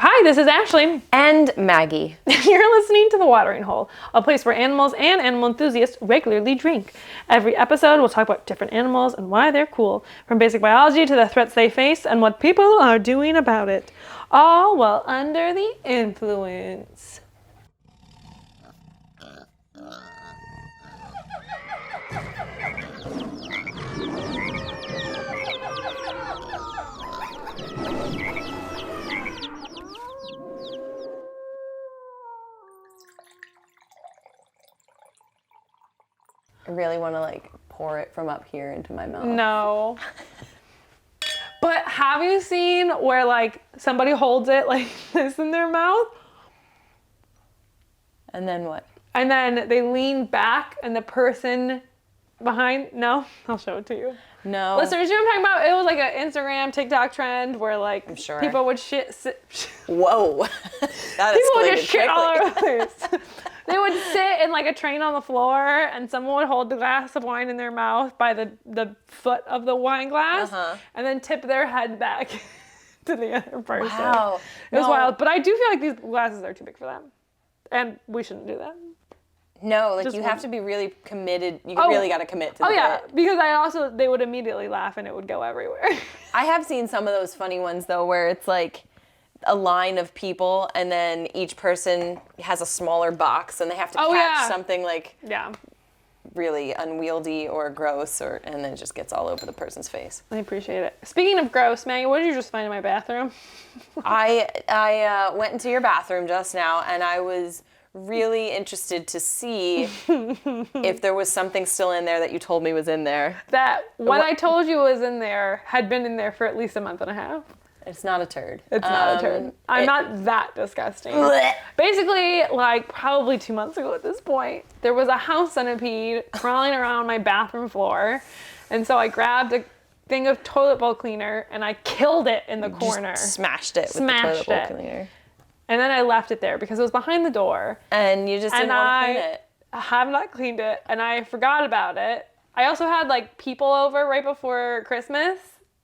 Hi, this is Ashley. And Maggie. You're listening to The Watering Hole, a place where animals and animal enthusiasts regularly drink. Every episode, we'll talk about different animals and why they're cool, from basic biology to the threats they face and what people are doing about it, all while under the influence. I really want to pour it from up here into my mouth. No. But have you seen where somebody holds it like this in their mouth? And then what? And then they lean back and the person behind, no, I'll show it to you. No. Listeners, you know what I'm talking about? It was like an Instagram, TikTok trend where I'm sure. people would Whoa. That people would just escalated shit all quickly. over the place. They would sit in a train on the floor and someone would hold the glass of wine in their mouth by the foot of the wine glass and then tip their head back to the other person. Wow. It was wild. But I do feel like these glasses are too big for them. And we shouldn't do that. No, you have to be really committed. You really got to commit to the bit. Because they would immediately laugh and it would go everywhere. I have seen some of those funny ones, though, where it's a line of people and then each person has a smaller box and they have to catch something really unwieldy or gross and then it just gets all over the person's face. I appreciate it. Speaking of gross, Maggie, what did you just find in my bathroom? I went into your bathroom just now and I was really interested to see if there was something still in there that you told me was in there. That what I told you was in there had been in there for at least a month and a half. It's not a turd. It's not a turd. I'm not that disgusting. Basically, probably 2 months ago at this point, there was a house centipede crawling around my bathroom floor. And so I grabbed a thing of toilet bowl cleaner and I killed it in the corner. Just smashed it with the toilet bowl cleaner. And then I left it there because it was behind the door. And you just didn't want to clean it. I have not cleaned it and I forgot about it. I also had people over right before Christmas.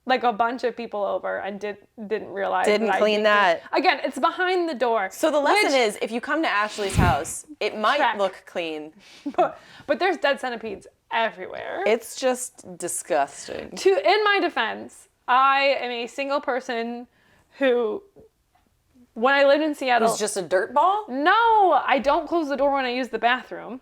A bunch of people over and didn't realize. Didn't clean that. Again, it's behind the door. So the lesson is, if you come to Ashley's house, it might look clean. But there's dead centipedes everywhere. It's just disgusting. In my defense, I am a single person who, when I lived in Seattle... It was just a dirt ball? No, I don't close the door when I use the bathroom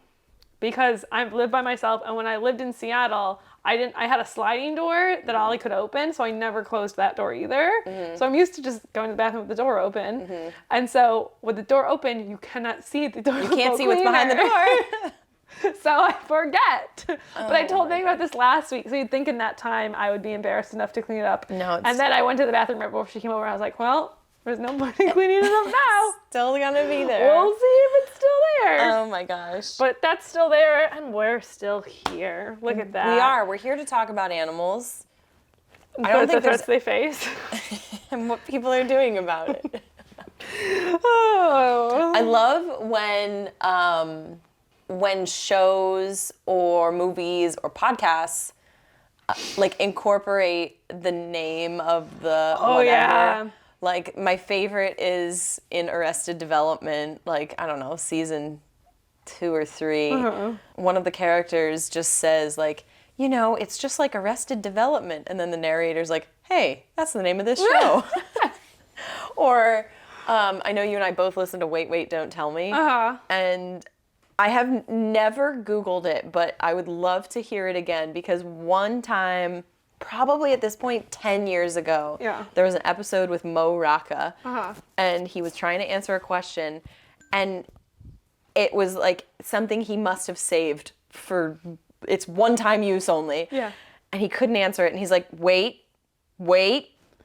because I've lived by myself, and when I lived in Seattle... I had a sliding door that Ollie could open, so I never closed that door either. Mm-hmm. So I'm used to just going to the bathroom with the door open. Mm-hmm. And so with the door open, you cannot see the door. You can't see what's behind the door. So I forget. But I told Meg about this last week, so you'd think in that time I would be embarrassed enough to clean it up. No, and then I went to the bathroom right before she came over, and I was like, well, there's no point in cleaning it up now. Still gonna be there. We'll see if it's still there. Oh my gosh. But that's still there, and we're still here. Look at that. We are. We're here to talk about animals. I don't think the threats they face. And what people are doing about it. Oh. I love when shows or movies or podcasts incorporate the name of the whatever. Yeah. My favorite is in Arrested Development, I don't know, season 2 or 3. Uh-huh. One of the characters just says, it's just like Arrested Development. And then the narrator's like, hey, that's the name of this show. Or I know you and I both listen to Wait, Wait, Don't Tell Me. Uh-huh. And I have never Googled it, but I would love to hear it again because one time... Probably at this point 10 years ago, there was an episode with Mo Rocca, and he was trying to answer a question, and it was something he must have saved for its one-time use only. Yeah. And he couldn't answer it, and he's like, wait,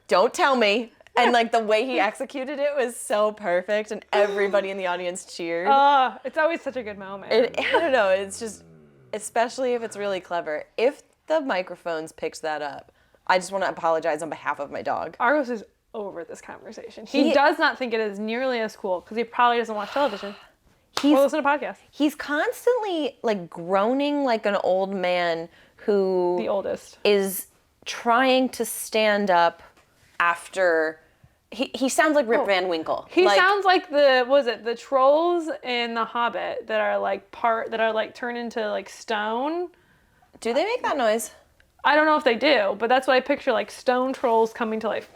don't tell me. And the way he executed it was so perfect, and everybody in the audience cheered. It's always such a good moment. I don't know, it's just, especially if it's really clever. If the microphones picked that up, I just want to apologize on behalf of my dog. Argos is over this conversation. He does not think it is nearly as cool because he probably doesn't watch television or listen to podcasts. He's constantly groaning like an old man who... The oldest. ...is trying to stand up after He sounds like Rip Van Winkle. He sounds like the trolls in The Hobbit that are like turned into like stone. Do they make that noise? I don't know if they do, but that's what I picture, like stone trolls coming to life.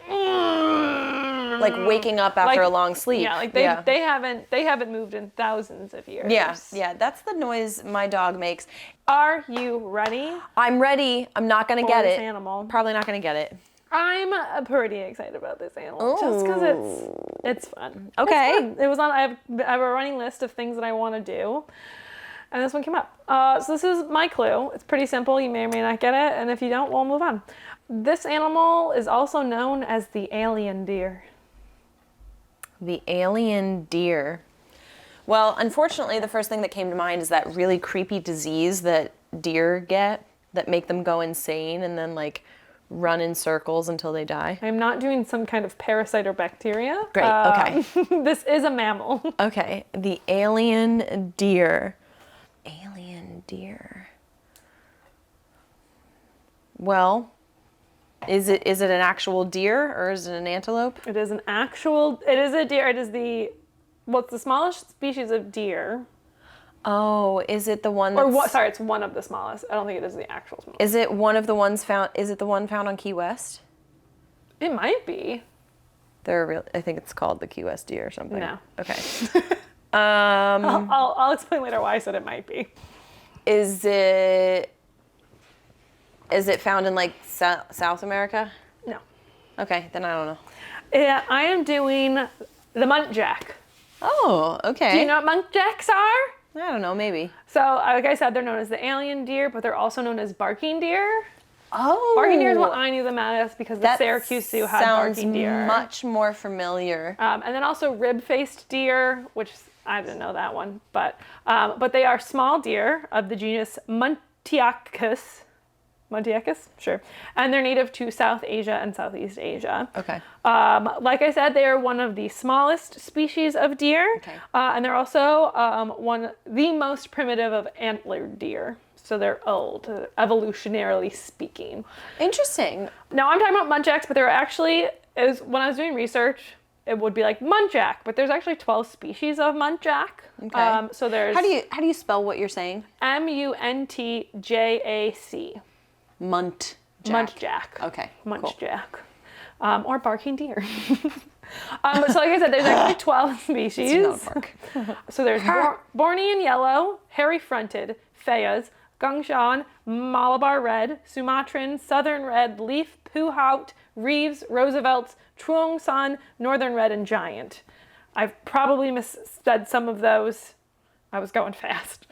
Like waking up after a long sleep. Yeah, like they haven't moved in thousands of years. Yeah, that's the noise my dog makes. Are you ready? I'm ready. I'm not gonna get it. Animal. Probably not gonna get it. I'm pretty excited about this animal. Ooh. Just because it's fun. Okay. It's fun. It was on. I have a running list of things that I want to do, and this one came up. So this is my clue. It's pretty simple. You may or may not get it, and if you don't, we'll move on. This animal is also known as the alien deer. The alien deer. Well, unfortunately, the first thing that came to mind is that really creepy disease that deer get that make them go insane and then like run in circles until they die. I'm not doing some kind of parasite or bacteria. Great, okay. This is a mammal. Okay, the alien deer. Alien deer. Well, is it an actual deer or is it an antelope? It is a deer. It is what's the smallest species of deer. Oh, is it the one that's... Sorry, it's one of the smallest. I don't think it is the actual smallest. Is it one of the ones found... Is it the one found on Key West? It might be. I think it's called the Key West deer or something. No. Okay. I'll explain later why I said it might be. Is it found in like South America? No. Okay, then I don't know. Yeah, I am doing the muntjac. Oh, okay. Do you know what muntjacs are? I don't know, maybe. So, like I said, they're known as the alien deer, but they're also known as barking deer. Oh. Barking deer is what I knew them as because the Syracuse Zoo had barking deer. Sounds much more familiar. And then also rib-faced deer, which I didn't know that one, but they are small deer of the genus Muntiacus. Muntiacus? Sure. And they're native to South Asia and Southeast Asia. Okay. Like I said, they are one of the smallest species of deer. Okay. And they're also the most primitive of antlered deer. So they're old, evolutionarily speaking. Interesting. Now I'm talking about muntjacs, but there are actually, when I was doing research, it would be like muntjac, but there's actually 12 species of muntjac. Okay. So there's... How do you spell what you're saying? Muntjac. Muntjac. Muntjac. Okay. Muntjac. Cool. Or barking deer. So like I said, there's actually 12 species. It's not a park. So there's Bornean yellow, hairy-fronted, Fayas, Gungshan, Malabar red, Sumatran, Southern red, leaf, Puhaut, Reeves, Roosevelt's, Truong San, Northern red, and Giant. I've probably missaid some of those. I was going fast.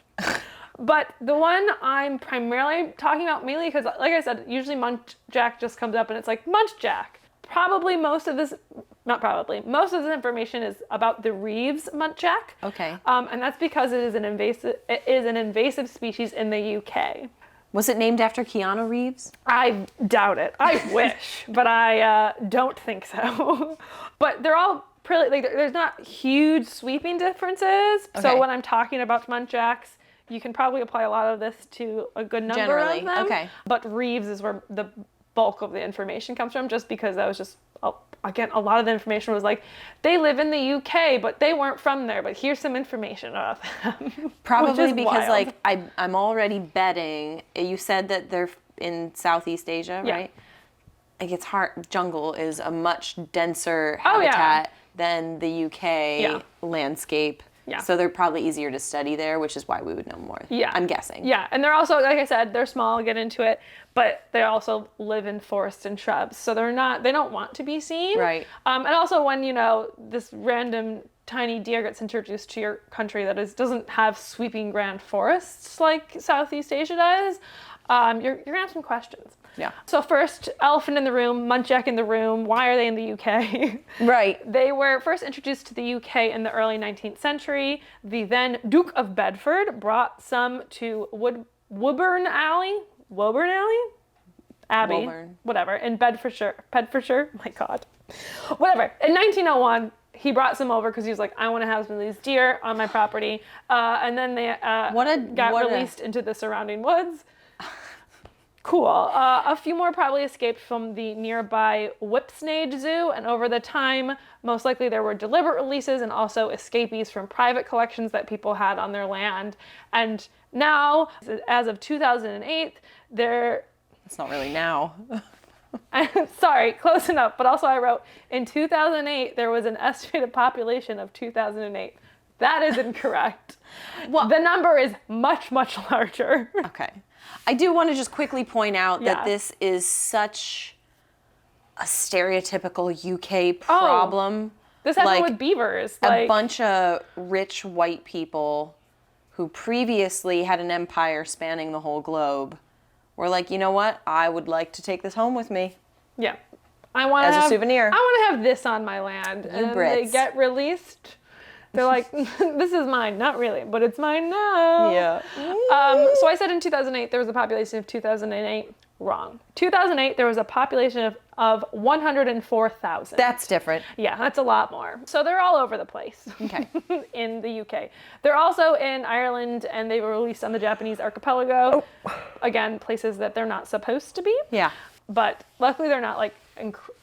But the one I'm primarily talking about mainly because, like I said, usually muntjac just comes up and it's like muntjac. Most of this information is about the Reeves muntjac. Okay. And that's because it is an invasive species in the UK. Was it named after Keanu Reeves? I doubt it. I wish, but I don't think so. But they're all pretty, like, there's not huge sweeping differences. Okay. So when I'm talking about muntjacs, you can probably apply a lot of this to a good number of them. Okay. But Reeves is where the bulk of the information comes from, just because that was just, again, a lot of the information was like, they live in the UK, but they weren't from there, but here's some information about them. Probably because, wild. Like, I'm already betting, you said that they're in Southeast Asia, right? Like, it's hard, jungle is a much denser habitat than the UK landscape. Yeah. So they're probably easier to study there, which is why we would know more. Yeah. I'm guessing. Yeah. And they're also, like I said, they're small, get into it, but they also live in forests and shrubs. So they don't want to be seen. Right. And also when, this random tiny deer gets introduced to your country that doesn't have sweeping grand forests like Southeast Asia does, you're gonna have some questions. Yeah. So first, elephant in the room, muntjac in the room. Why are they in the UK? Right. They were first introduced to the UK in the early 19th century. The then Duke of Bedford brought some to Woburn Abbey, whatever, in Bedfordshire. My God. Whatever. In 1901, he brought some over because he was like, I want to have some of these deer on my property. And then they got released into the surrounding woods. Cool. A few more probably escaped from the nearby Whipsnade Zoo, and over the time, most likely there were deliberate releases and also escapees from private collections that people had on their land. And now, as of 2008, It's not really now. Sorry, close enough. But also I wrote, in 2008, there was an estimated population of 2008. That is incorrect. Well, the number is much, much larger. Okay. I do want to just quickly point out that this is such a stereotypical UK problem. This happened with beavers. A bunch of rich white people who previously had an empire spanning the whole globe were like, you know what? I would like to take this home with me. Yeah. As a souvenir. I want to have this on my land. And Brits. They get released. They're like, this is mine. Not really, but it's mine now. Yeah. So I said in 2008, there was a population of 2008. Wrong. 2008, there was a population of 104,000. That's different. Yeah, that's a lot more. So they're all over the place. Okay. In the UK. They're also in Ireland, and they were released on the Japanese archipelago. Oh. Again, places that they're not supposed to be. Yeah. But luckily they're not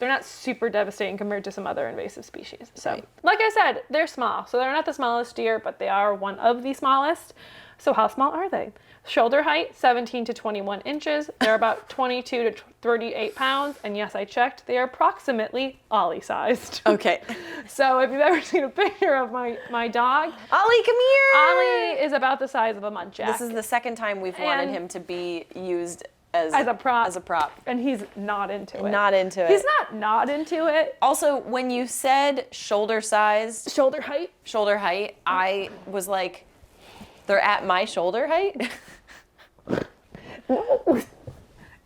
they're not super devastating compared to some other invasive species. So, right. Like I said, they're small. So they're not the smallest deer, but they are one of the smallest. So how small are they? Shoulder height, 17 to 21 inches. They're about 22 to 38 pounds. And yes, I checked. They are approximately Ollie-sized. Okay. So if you've ever seen a picture of my dog, Ollie, come here! Ollie is about the size of a muntjac. This is the second time we've wanted him to be used as a prop. As a prop. And he's not into it. Not into it. He's not into it. Also, when you said shoulder height, I was like, they're at my shoulder height? Oh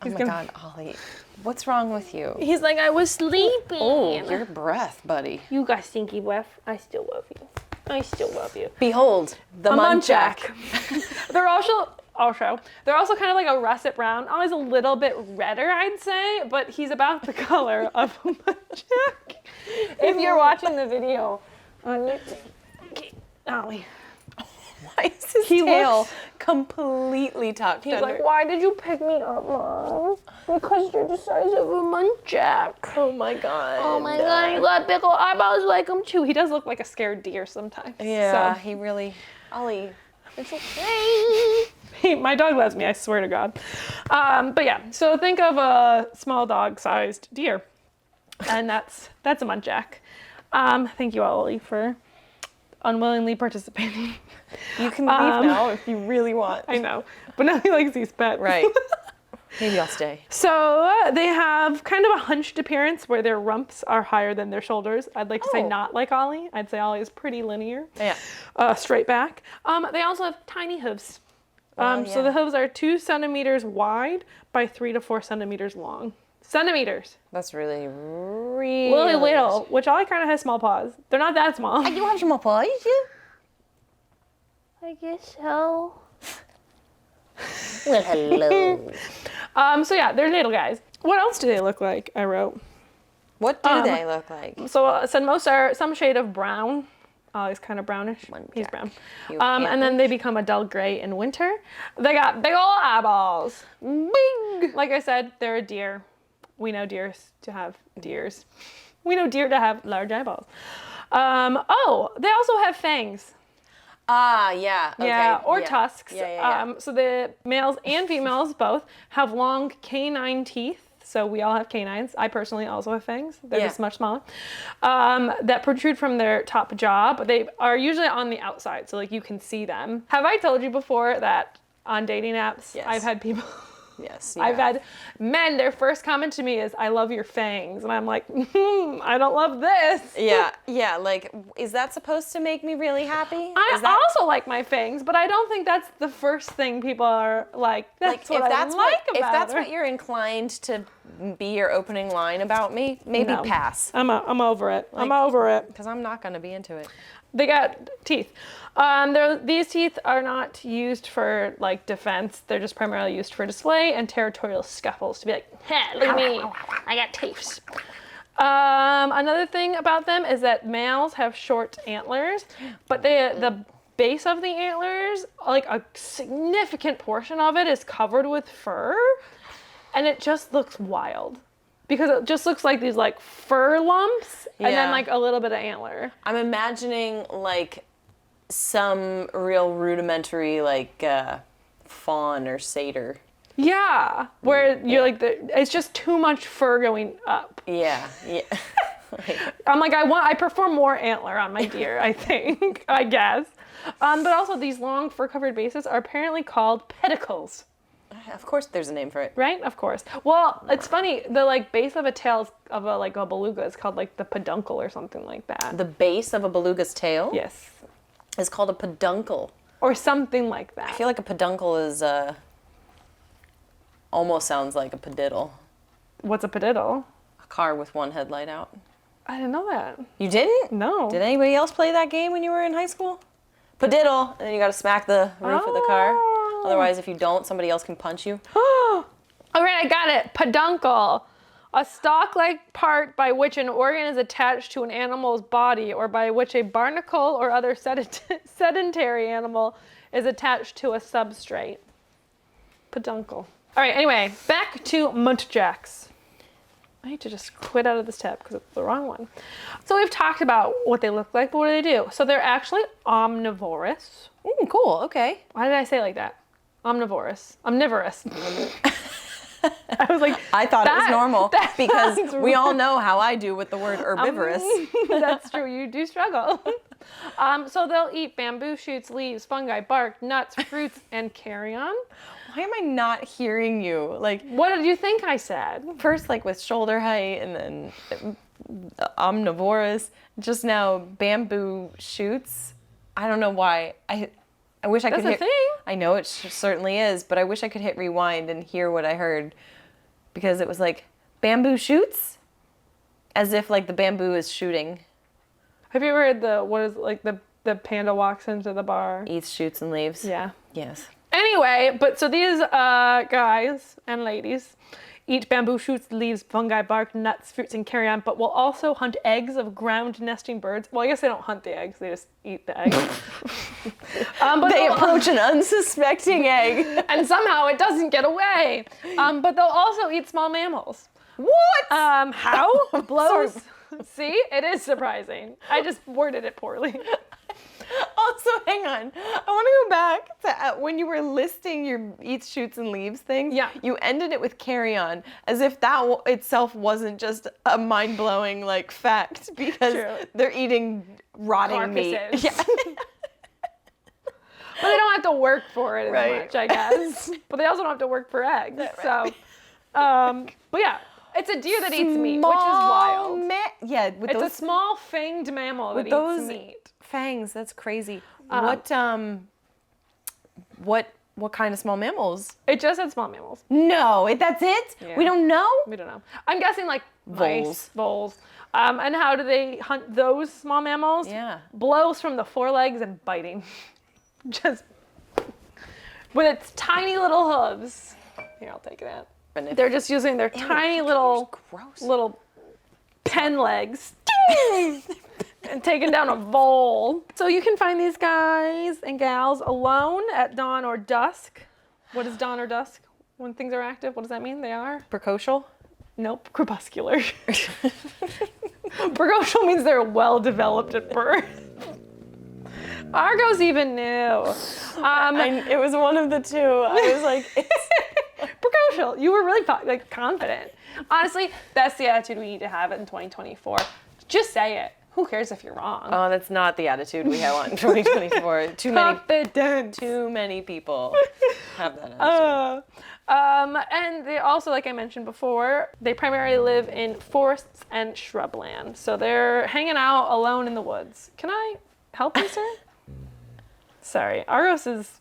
my God, Ollie. What's wrong with you? He's like, I was sleeping. Oh, your breath, buddy. You got stinky breath. I still love you. Behold, the muntjac. They're also kind of like a russet brown, always a little bit redder, I'd say, but he's about the color of a muntjac. If you're watching the video on YouTube. Okay, Ollie. Why is his tail completely tucked He's under? like, why did you pick me up, Mom? Because you're the size of a muntjac. Oh my God. Oh my God, you got big old eyeballs like him too. He does look like a scared deer sometimes. Yeah, he really... Ollie, it's okay. My dog loves me, I swear to God. But yeah, so think of a small dog-sized deer. And that's a muntjac. Thank you, Ollie, for unwillingly participating. You can leave now if you really want. I know, but now he likes these pets. Right. Maybe I'll stay. So they have kind of a hunched appearance where their rumps are higher than their shoulders. I'd like to say not like Ollie. I'd say Ollie is pretty linear. Yeah. Straight back. They also have tiny hooves. So the hooves are 2 centimeters wide by 3 to 4 centimeters long. Centimeters. That's really little, which Ollie kind of has small paws. They're not that small. I do have small paws, yeah? I guess so. Well, hello. So yeah, they're little guys. What else do they look like? I wrote. What do they look like? So I said most are some shade of brown. He's kind of brownish. He's brown. And then they become a dull gray in winter. They got big old eyeballs. Big. Like I said, they're a deer. We know deer to have large eyeballs. They also have fangs. Ah, yeah. Okay. Yeah, or tusks. Yeah. So the males and females both have long canine teeth. So we all have canines. I personally also have fangs. They're just much smaller. That protrude from their top jaw, but they are usually on the outside, so like you can see them. Have I told you before that on dating apps, I've had people... Yes. I've had men, their first comment to me is, I love your fangs. And I'm like, I don't love this. Yeah. Like, is that supposed to make me really happy? I also like my fangs, but I don't think that's the first thing people are like, that's what I like about her. If that's what you're inclined to be your opening line about me, maybe pass. I'm over it. I'm over it. Because I'm not going to be into it. They got teeth. These teeth are not used for like defense. They're just primarily used for display and territorial scuffles to be like, hey, look at me, I got teeth. Another thing about them is that males have short antlers, but the base of the antlers, like a significant portion of it is covered with fur. And it just looks wild. Because it just looks like these like fur lumps and then like a little bit of antler. I'm imagining like some real rudimentary like fawn or satyr. Yeah, where you're like it's just too much fur going up. Yeah. I'm like I prefer more antler on my deer, I think, I guess. But also these long fur-covered bases are apparently called pedicles. Of course there's a name for it. Right? Of course. Well, it's funny, the like base of a tail of a beluga is called like the peduncle or something like that. The base of a beluga's tail? Yes. Is called a peduncle. Or something like that. I feel like a peduncle is almost sounds like a pediddle. What's a pediddle? A car with one headlight out. I didn't know that. You didn't? No. Did anybody else play that game when you were in high school? Pediddle, and then you gotta smack the roof of the car. Otherwise, if you don't, somebody else can punch you. All right, I got it. Peduncle. A stalk-like part by which an organ is attached to an animal's body or by which a barnacle or other sedentary animal is attached to a substrate. Peduncle. All right, anyway, back to muntjacs. I need to just quit out of this tab because it's the wrong one. So we've talked about what they look like, but what do they do? So they're actually omnivorous. Cool, okay. Why did I say it like that? Omnivorous. Omnivorous. I was like, I thought it was normal because we all wrong. know how I do with the word herbivorous. That's true. You do struggle. So they'll eat bamboo shoots, leaves, fungi, bark, nuts, fruits, and carrion. Why am I not hearing you? Like, what did you think I said? First, like with shoulder height, and then omnivorous. Just now, bamboo shoots. I don't know why. I wish I could hit. That's a thing. I know it certainly is, but I wish I could hit rewind and hear what I heard, because it was like bamboo shoots, as if like the bamboo is shooting. Have you ever heard the panda walks into the bar, eats shoots and leaves? Yeah. Yes. Anyway, but so these guys and ladies eat bamboo shoots, leaves, fungi, bark, nuts, fruits, and carrion, but will also hunt eggs of ground nesting birds. Well, I guess they don't hunt the eggs, they just eat the eggs. But they approach an unsuspecting egg. And somehow it doesn't get away. But they'll also eat small mammals. What? How? Blows. See, it is surprising. I just worded it poorly. Also, hang on. I want to go back to when you were listing your eats, shoots, and leaves things. Yeah. You ended it with carrion, as if that itself wasn't just a mind-blowing like fact, because they're eating rotting carcasses. meat. Yeah. But they don't have to work for it as much, I guess. But they also don't have to work for eggs. So, but yeah. It's a deer that eats meat, which is wild. It's a small fanged mammal that eats meat. Fangs, that's crazy. What kind of small mammals? It just said small mammals. No, that's it? Yeah. We don't know? We don't know. I'm guessing like Voles. Voles. And how do they hunt those small mammals? Yeah. Blows from the forelegs and biting. Just with its tiny little hooves. Here, I'll take that. They're just using their tiny little pen legs and taking down a vole. So you can find these guys and gals alone at dawn or dusk. What is dawn or dusk? When things are active, what does that mean? They are? Precocial? Nope, crepuscular. Precocial means they're well developed at birth. Argos even knew. It was one of the two. I was like, it's precocial. You were really confident. Honestly, that's the attitude we need to have in 2024. Just say it. Who cares if you're wrong? Oh, that's not the attitude we have in 2024. Too many people have that attitude. And they also, like I mentioned before, they primarily live in forests and shrubland. So they're hanging out alone in the woods. Can I help you, sir? Sorry, Argos is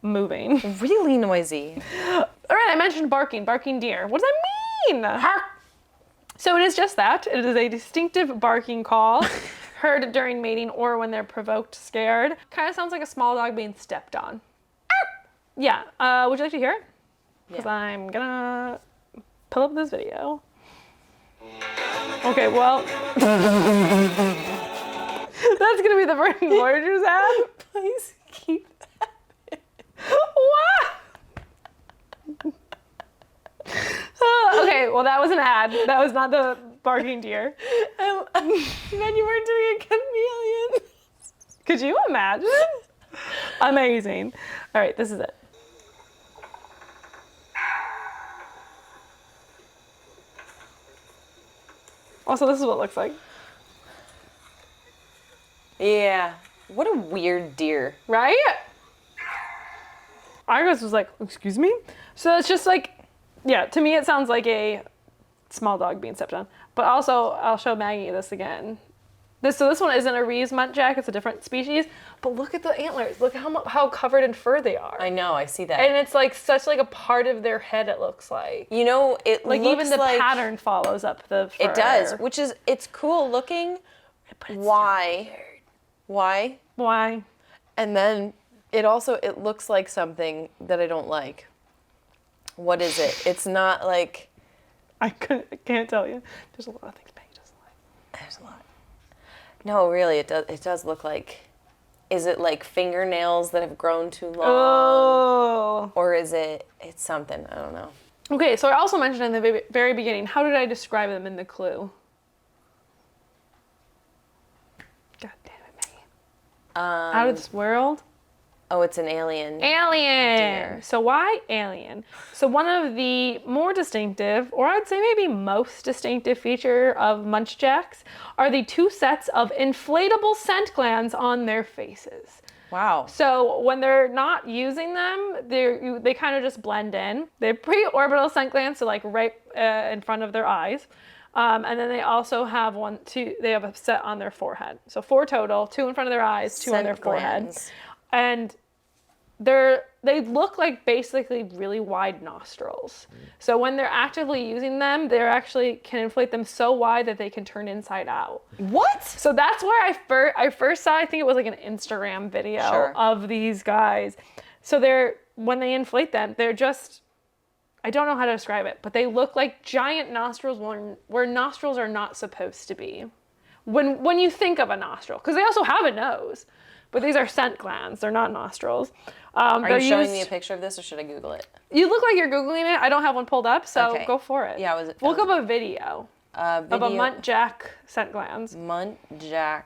moving. Really noisy. All right, I mentioned barking deer. What does that mean? Hark. So it is just that. It is a distinctive barking call heard during mating or when they're provoked, scared. Kind of sounds like a small dog being stepped on. Yeah, would you like to hear it? Because I'm gonna pull up this video. Okay, well. That's gonna be the version Voyagers had. Please keep that. What? Okay, well, that was an ad. That was not the barking deer. Man, you weren't doing a chameleon. Could you imagine? Amazing. All right, this is it. Also, this is what it looks like. Yeah. What a weird deer. Right? Argos was like, excuse me? So it's just like, yeah, to me it sounds like a small dog being stepped on. But also, I'll show Maggie this again. This one isn't a Reeves muntjac, it's a different species. But look at the antlers. Look at how covered in fur they are. I know, I see that. And it's like such like a part of their head, it looks like. You know, it like looks even the like pattern follows up the fur. It does, which is, it's cool looking. But it's Why? so weird. Why? Why? And then it looks like something that I don't like. What is it? It's not like... I can't tell you. There's a lot of things Maggie doesn't like. There's a lot. No, really, it does look like... Is it like fingernails that have grown too long? Oh. Or is it's something, I don't know. Okay, so I also mentioned in the very beginning, how did I describe them in the clue? God damn it, Maggie. Out of this world? Oh, it's an alien. Alien! Deer. So why alien? So one of the more distinctive, or I'd say maybe most distinctive feature of muntjacs are the two sets of inflatable scent glands on their faces. Wow. So when they're not using them, they kind of just blend in. They're preorbital scent glands, so like right in front of their eyes. And then they also have they have a set on their forehead. So 4 total, 2 in front of their eyes, 2 on their forehead. And they look like basically really wide nostrils. So when they're actively using them, they actually can inflate them so wide that they can turn inside out. What? So that's where I first saw, I think it was like an Instagram video of these guys. So when they inflate them, they're just, I don't know how to describe it, but they look like giant nostrils where nostrils are not supposed to be. When you think of a nostril, because they also have a nose, but these are scent glands, they're not nostrils. Are you showing me a picture of this, or should I Google it? You look like you're Googling it. I don't have one pulled up, so go for it. Yeah, look up a video of a muntjac scent glands. Muntjac.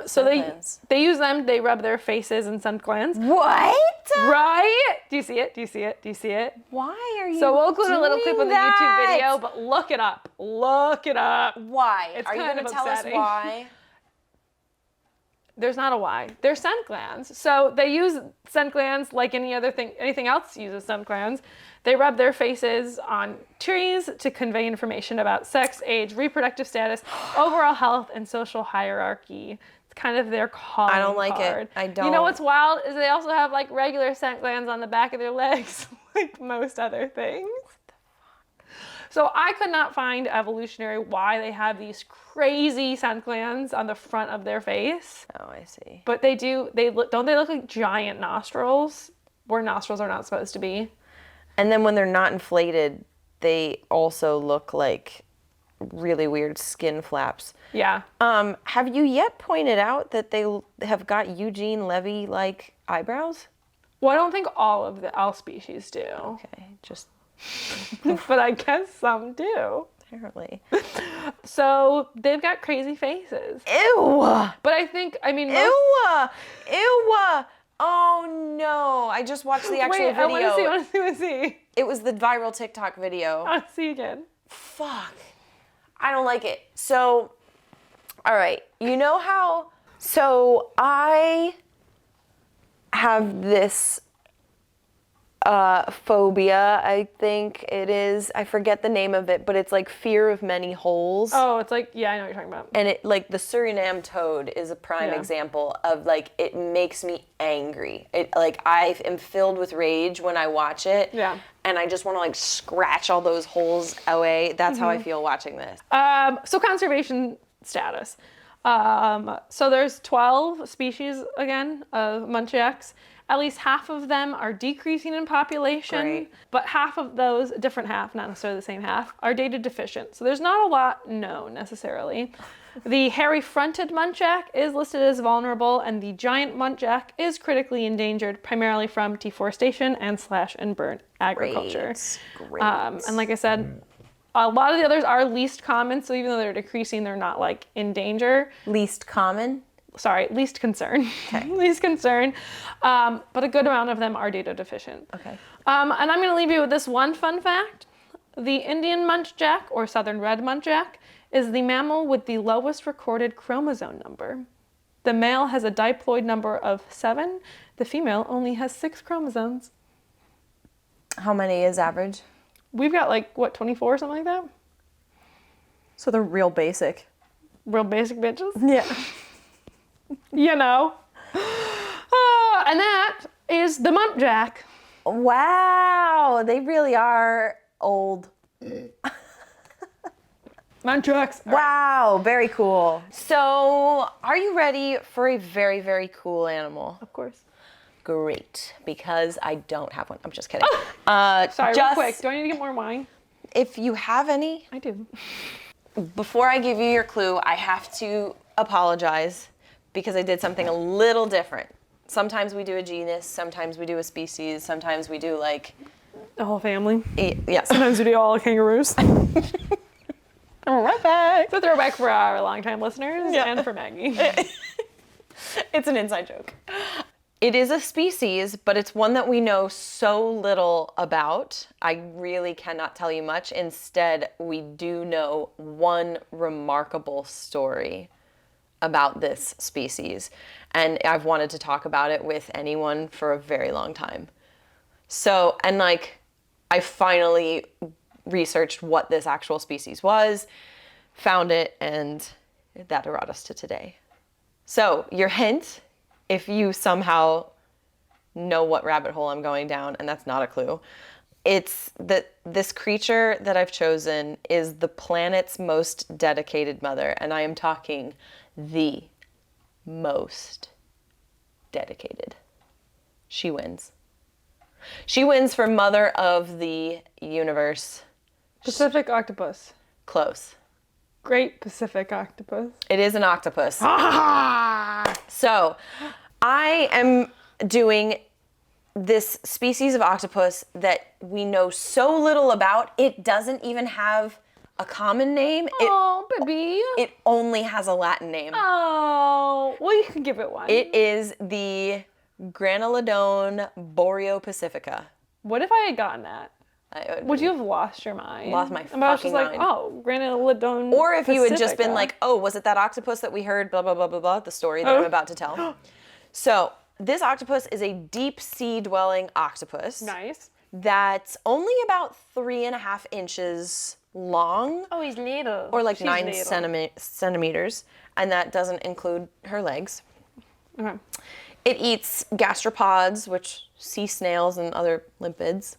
So they use them. They rub their faces and scent glands. What? Right? Do you see it? Do you see it? Do you see it? Why are you? So we'll include a little clip of the YouTube that? video, but look it up. Look it up. Why? It's are you kind going of to tell upsetting. us why? There's not a why. They're scent glands. So they use scent glands like anything else uses scent glands. They rub their faces on trees to convey information about sex, age, reproductive status, overall health, and social hierarchy. It's kind of their calling I don't like card. it. I don't. You know what's wild is they also have like regular scent glands on the back of their legs, like most other things. So I could not find evolutionary why they have these crazy scent glands on the front of their face. Oh, I see. But don't they look like giant nostrils where nostrils are not supposed to be? And then when they're not inflated, they also look like really weird skin flaps. Yeah. Have you yet pointed out that they have got Eugene Levy-like eyebrows? Well, I don't think all species do. Okay, just... But I guess some do. Apparently. So they've got crazy faces. Ew! But I mean, Ew! Oh no! I just watched the actual video. I want to see. It was the viral TikTok video. I want to see again. Fuck. I don't like it. So, all right. You know how... So I have this phobia, I think it is. I forget the name of it, but it's like fear of many holes. Oh, it's like, yeah, I know what you're talking about. And it, like, the Suriname toad is a prime example of, like, it makes me angry. It, like, I am filled with rage when I watch it. Yeah. And I just want to, like, scratch all those holes away. That's how I feel watching this. So conservation status. So there's 12 species, again, of muntjacs. At least half of them are decreasing in population, Great. But half of those, a different half, not necessarily the same half, are data deficient. So there's not a lot known necessarily. The hairy-fronted muntjac is listed as vulnerable, and the giant muntjac is critically endangered, primarily from deforestation and slash and burn agriculture. Great. And like I said, a lot of the others are least common, so even though they're decreasing, they're not like in danger. Least common? Sorry, least concern. Okay. Least concern. But a good amount of them are data deficient. Okay. And I'm going to leave you with this one fun fact. The Indian muntjac, or southern red muntjac, is the mammal with the lowest recorded chromosome number. The male has a diploid number of 7. The female only has 6 chromosomes. How many is average? We've got like, what, 24 or something like that? So they're real basic. Real basic bitches. Yeah. You know. And that is the muntjac. Wow, they really are old. Muntjacs. Wow, very cool. So, are you ready for a very, very cool animal? Of course. Great, because I don't have one. I'm just kidding. Sorry, real quick. Do I need to get more wine? If you have any. I do. Before I give you your clue, I have to apologize because I did something a little different. Sometimes we do a genus, sometimes we do a species, sometimes we do like... The whole family. Yeah. Sometimes we do all kangaroos. I'm right back. It's a throwback for our longtime listeners and for Maggie. It's an inside joke. It is a species, but it's one that we know so little about. I really cannot tell you much. Instead, we do know one remarkable story about this species. And I've wanted to talk about it with anyone for a very long time. So, and like, I finally researched what this actual species was, found it, and that brought us to today. So, your hint, if you somehow know what rabbit hole I'm going down, and that's not a clue, it's that this creature that I've chosen is the planet's most dedicated mother, and I am talking the most dedicated. She wins. She wins for Mother of the Universe. Pacific octopus. Close. Great Pacific octopus. It is an octopus. Ah! So, I am doing this species of octopus that we know so little about. It doesn't even have a common name. Oh, baby. It only has a Latin name. Oh, well, you can give it one. It is the Granulodon boreopacifica. What if I had gotten that? Would you have lost your mind? Lost my I was just fucking mind. like, oh, Granulodon Or if you had just been pacifica. like, oh, was it that octopus that we heard, blah, blah, blah, blah, blah, the story that I'm about to tell. So, this octopus is a deep sea dwelling octopus. Nice. That's only about 3.5 inches long. Oh, he's little. Or like She's 9 little. centimeters. And that doesn't include her legs. Okay. It eats gastropods, which sea snails and other limpets.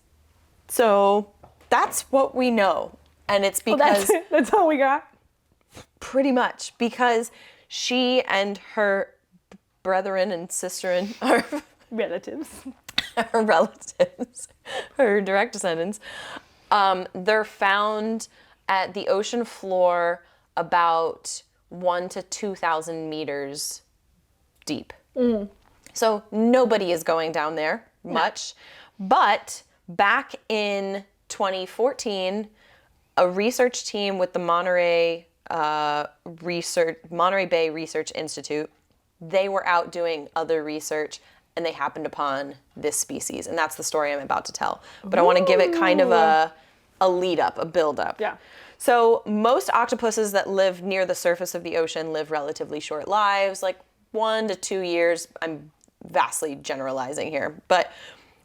So that's what we know. And it's because... Well, that's all we got. Pretty much. Because she and her brethren and sisterin are... Relatives. her relatives, her direct descendants, they're found at the ocean floor about 1,000 to 2,000 meters deep. So nobody is going down there much. No. But back in 2014, a research team with the Monterey Bay Research Institute, they were out doing other research and they happened upon this species. And that's the story I'm about to tell. But I want to give it kind of a lead up, a build up. Yeah. So most octopuses that live near the surface of the ocean live relatively short lives, like 1 to 2 years. I'm vastly generalizing here, but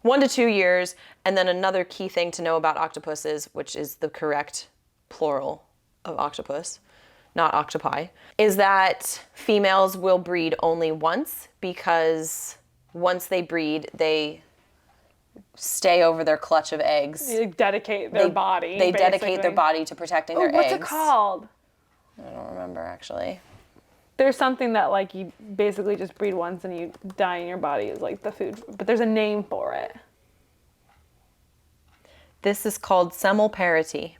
1 to 2 years. And then another key thing to know about octopuses, which is the correct plural of octopus, not octopi, is that females will breed only once, because once they breed, they stay over their clutch of eggs. They dedicate their body. They dedicate their body to protecting their eggs. What's it called? I don't remember, actually. There's something that, like, you basically just breed once and you die in your body is like the food, but there's a name for it. This is called semelparity.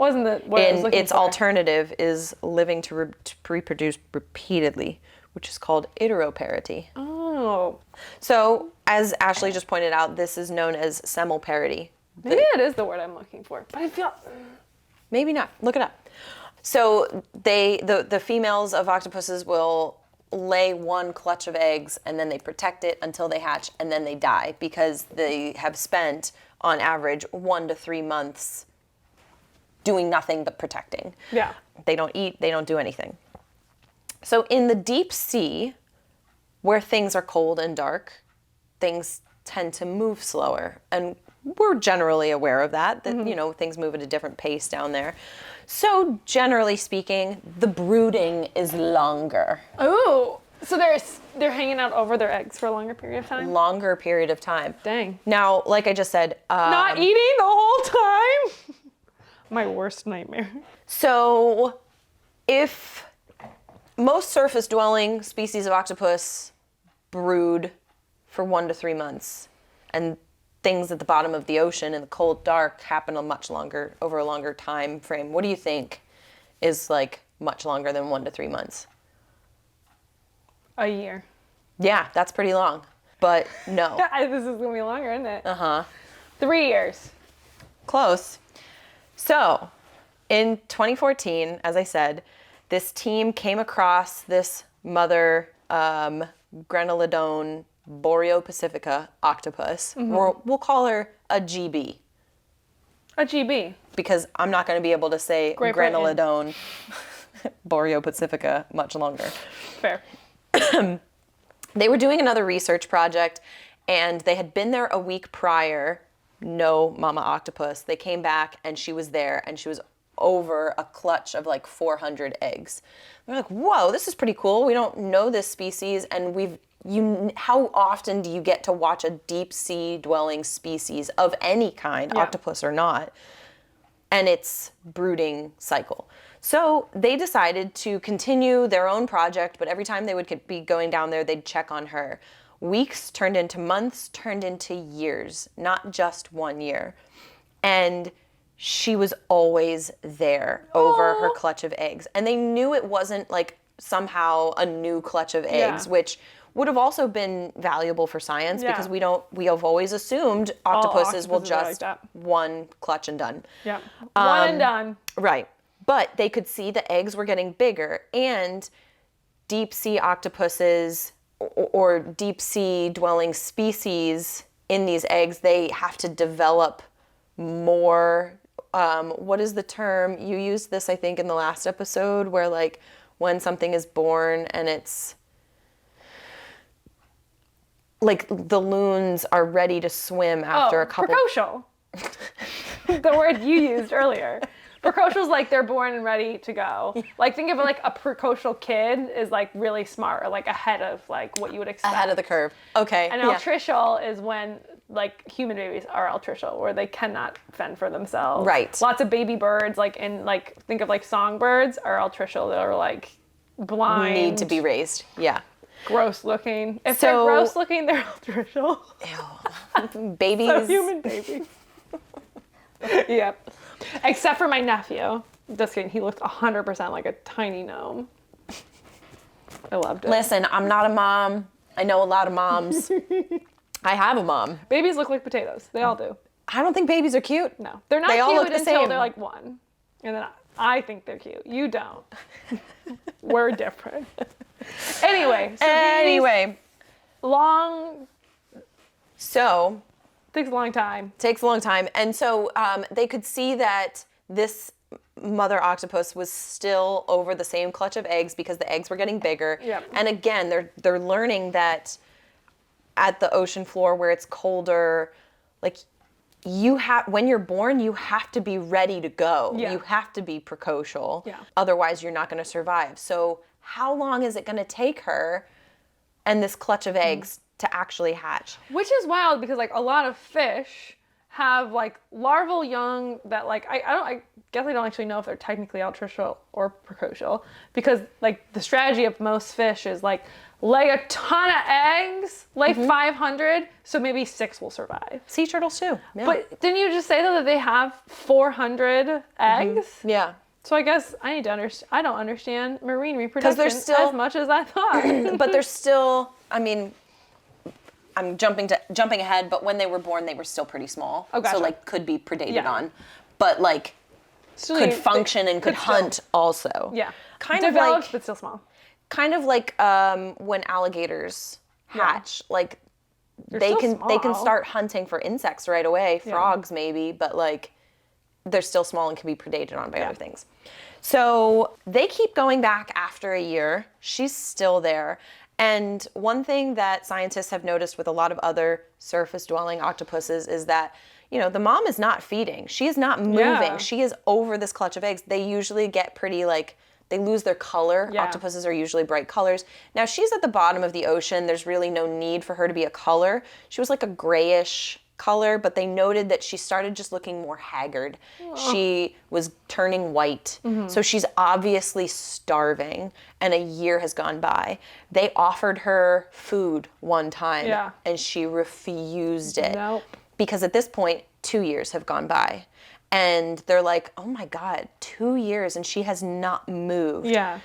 Wasn't that what I was looking Its for? alternative is living to reproduce repeatedly, which is called iteroparity. Oh. So, as Ashley just pointed out, this is known as semelparity. Maybe that is the word I'm looking for. But I feel... Maybe not. Look it up. So the females of octopuses will lay one clutch of eggs and then they protect it until they hatch and then they die because they have spent, on average, 1 to 3 months doing nothing but protecting. Yeah. They don't eat, they don't do anything. So in the deep sea, where things are cold and dark, things tend to move slower. And we're generally aware of that, you know, things move at a different pace down there. So generally speaking, the brooding is longer. Oh, so they're hanging out over their eggs for a longer period of time? Longer period of time. Dang. Now, like I just said... Not eating the whole time? My worst nightmare. So, if most surface-dwelling species of octopus brood for 1 to 3 months, and things at the bottom of the ocean in the cold dark happen over a longer time frame, what do you think is like much longer than 1 to 3 months? A year. Yeah, that's pretty long. But no. This is gonna be longer, isn't it? 3 years. Close. So, in 2014, as I said, this team came across this mother Grenolodon boreopacifica octopus. We'll call her a GB. A GB. Because I'm not going to be able to say Grenolodon boreopacifica much longer. Fair. They were doing another research project, and they had been there a week prior. No mama octopus. They came back, and she was there, and she was over a clutch of like 400 eggs. We're like, whoa, this is pretty cool. We don't know this species, and how often do you get to watch a deep sea dwelling species of any kind, octopus or not, and its brooding cycle? So they decided to continue their own project, but every time they would be going down there, they'd check on her. Weeks turned into months, turned into years, not just 1 year. And she was always there over her clutch of eggs. And they knew it wasn't like somehow a new clutch of eggs, which would have also been valuable for science because we have always assumed octopuses will just like one clutch and done. Yeah. One and done. Right. But they could see the eggs were getting bigger, and deep sea octopuses or deep sea dwelling species in these eggs, they have to develop more. What is the term? You used this, I think, in the last episode, where like when something is born and it's like the loons are ready to swim after a couple. Precocial. The word you used earlier. Precocial's like they're born and ready to go. Like think of it like a precocial kid is like really smart or like ahead of like what you would expect. Ahead of the curve. Okay. And altricial is when like human babies are altricial, where they cannot fend for themselves. Right. Lots of baby birds, like in like think of like songbirds are altricial. They're like blind. Need to be raised. Yeah. Gross looking. If they're gross looking, they're altricial. Ew. Babies. So human babies. Yep. Except for my nephew. Just kidding. He looked 100% like a tiny gnome. I loved it. Listen, I'm not a mom. I know a lot of moms. I have a mom. Babies look like potatoes. They all do. I don't think babies are cute. No. They're not cute until they're like 1. And then I think they're cute. You don't. We're different. Anyway. Long. So. Takes a long time. Takes a long time. And so they could see that this mother octopus was still over the same clutch of eggs because the eggs were getting bigger. Yep. And again, they're learning that at the ocean floor where it's colder, like when you're born, you have to be ready to go. Yeah. You have to be precocial. Yeah. Otherwise, you're not going to survive. So how long is it going to take her and this clutch of eggs to actually hatch? Which is wild because like a lot of fish have like larval young that like I guess I don't actually know if they're technically altricial or precocial, because like the strategy of most fish is like lay a ton of eggs, lay 500, so maybe 6 will survive. Sea turtles too. Yeah. But didn't you just say though that they have 400 eggs? Yeah. So I guess I need to understand. I don't understand marine reproduction as much as I thought. But there's still, I mean, I'm jumping ahead, but when they were born, they were still pretty small. Oh, gotcha. So like could be predated on, but like still could function and could hunt also. Yeah. Kind Developed, of like, but still small. kind of like when alligators hatch, like they can start hunting for insects right away, frogs maybe, but like they're still small and can be predated on by other things. So they keep going back after a year. She's still there. And one thing that scientists have noticed with a lot of other surface-dwelling octopuses is that, you know, the mom is not feeding. She is not moving. Yeah. She is over this clutch of eggs. They usually get pretty, like, they lose their color. Yeah. Octopuses are usually bright colors. Now, she's at the bottom of the ocean. There's really no need for her to be a color. She was like a grayish color, but they noted that she started just looking more haggard. Oh. She was turning white. So she's obviously starving, and a year has gone by. They offered her food one time, and she refused it. Nope. Because at this point, 2 years have gone by. And they're like, oh my God, 2 years, and she has not moved. Yeah.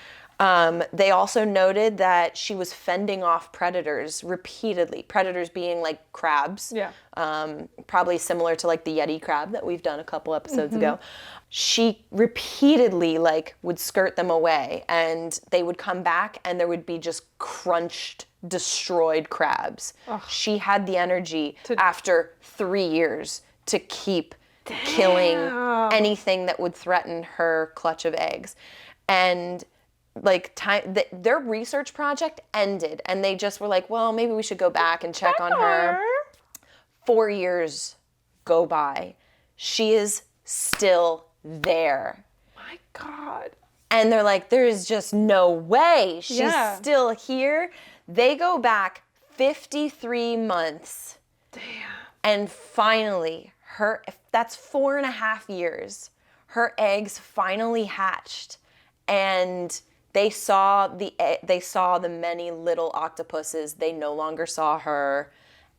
They also noted that she was fending off predators repeatedly. Predators being like crabs. Yeah. Probably similar to like the Yeti crab that we've done a couple episodes ago. She repeatedly like would skirt them away, and they would come back and there would be just crunched, destroyed crabs. Ugh. She had the energy after 3 years to keep killing anything that would threaten her clutch of eggs. And like their research project ended, and they just were like, well, maybe we should go back and check on her. 4 years go by. She is still there. My God. And they're like, there is just no way she's still here. They go back 53 months. Damn. And finally, that's 4.5 years. Her eggs finally hatched, and they saw the many little octopuses. They no longer saw her,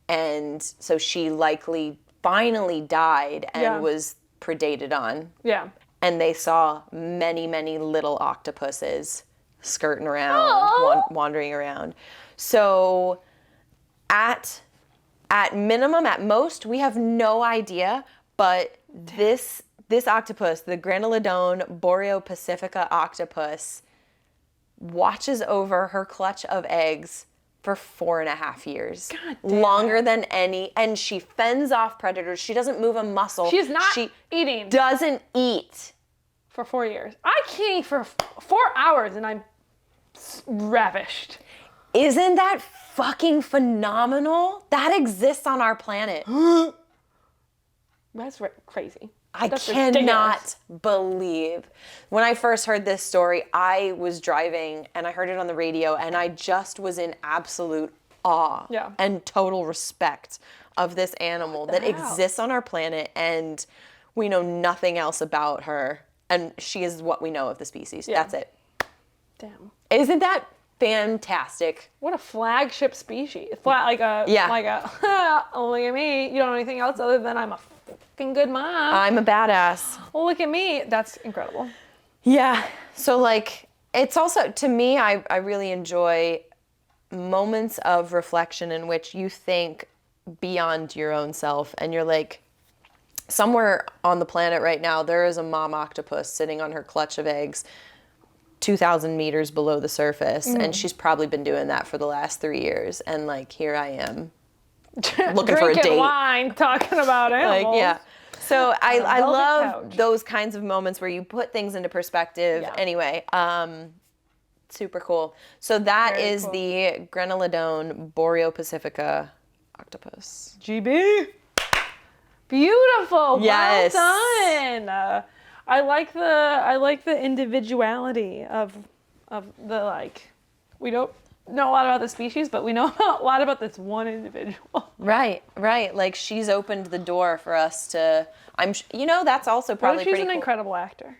and so she likely finally died and was predated on. Yeah. And they saw many, many little octopuses skirting around, wandering around. So at minimum, at most, we have no idea, but this octopus, the Granolodon boreopacifica octopus, watches over her clutch of eggs for 4.5 years. God damn. Longer than any, and she fends off predators. She doesn't move a muscle. She eating. Doesn't eat. For 4 years. I can't eat for 4 hours and I'm ravished. Isn't that fucking phenomenal? That exists on our planet. That's crazy. That's cannot believe. When I first heard this story, I was driving and I heard it on the radio, and I just was in absolute awe and total respect of this animal that exists on our planet, and we know nothing else about her, and she is what we know of the species. That's it. Damn. Isn't that fantastic? What a flagship species. Look at me. You don't know anything else other than I'm a fucking good mom. I'm a badass. Well, look at me. That's incredible. Yeah. So like, it's also, to me, I really enjoy moments of reflection in which you think beyond your own self, and you're like, somewhere on the planet right now, there is a mom octopus sitting on her clutch of eggs 2,000 meters below the surface, and she's probably been doing that for the last 3 years, and like, here I am looking for a date. Drinking wine, talking about animals. Like, yeah. So I love those kinds of moments where you put things into perspective. Yeah. Anyway, super cool. So that is the Granolodon boreopacifica octopus. GB. Beautiful. Yes. Well done. I like the individuality of the, like, we don't know a lot about the species, but we know a lot about this one individual. Right. Like, she's opened the door for us to. That's also probably she's pretty an cool. incredible actor.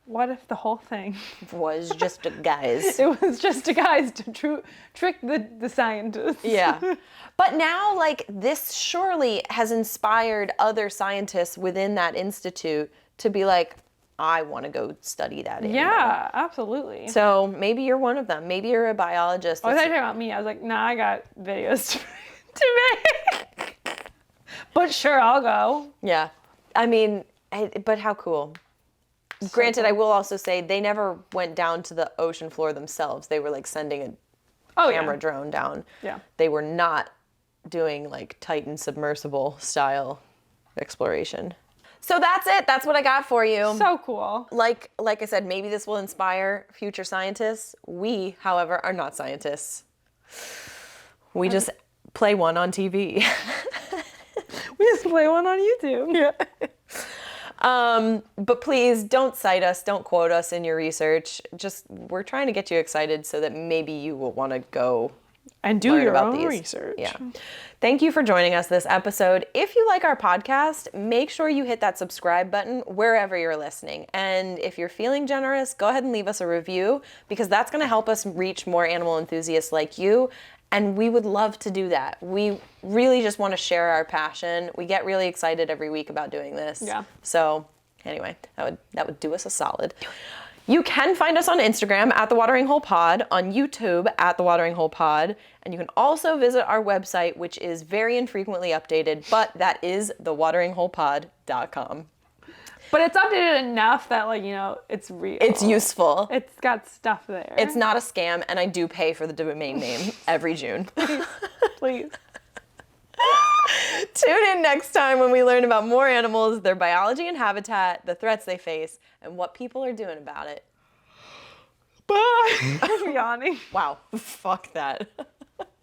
what if the whole thing was just a guise? It was just a guise to trick the scientists. Yeah. But now, like, this surely has inspired other scientists within that institute to be like, I want to go study that animal. Yeah, absolutely. So maybe you're one of them. Maybe you're a biologist. I was talking about me. I was like, nah, I got videos to make. But sure, I'll go. Yeah. I mean, but how cool. So granted, cool. I will also say they never went down to the ocean floor themselves. They were like sending a camera drone down. Yeah. They were not doing like Titan submersible style exploration. So that's it. That's what I got for you. So cool. Like I said, maybe this will inspire future scientists. We, however, are not scientists. We just play one on TV. We just play one on YouTube. Yeah. But please don't cite us. Don't quote us in your research. Just, we're trying to get you excited so that maybe you will want to go and do your own research. Yeah. Thank you for joining us this episode. If you like our podcast, make sure you hit that subscribe button wherever you're listening. And if you're feeling generous, go ahead and leave us a review because that's going to help us reach more animal enthusiasts like you. And we would love to do that. We really just want to share our passion. We get really excited every week about doing this. Yeah. So anyway, that would do us a solid. You can find us on Instagram at The Watering Hole Pod, on YouTube at The Watering Hole Pod, and you can also visit our website, which is very infrequently updated, but that is thewateringholepod.com. But it's updated enough that, like, you know, it's real. It's useful. It's got stuff there. It's not a scam, and I do pay for the domain name every June. Please. Tune in next time when we learn about more animals, their biology and habitat, the threats they face, and what people are doing about it. Bye. I'm yawning. Wow. Fuck that.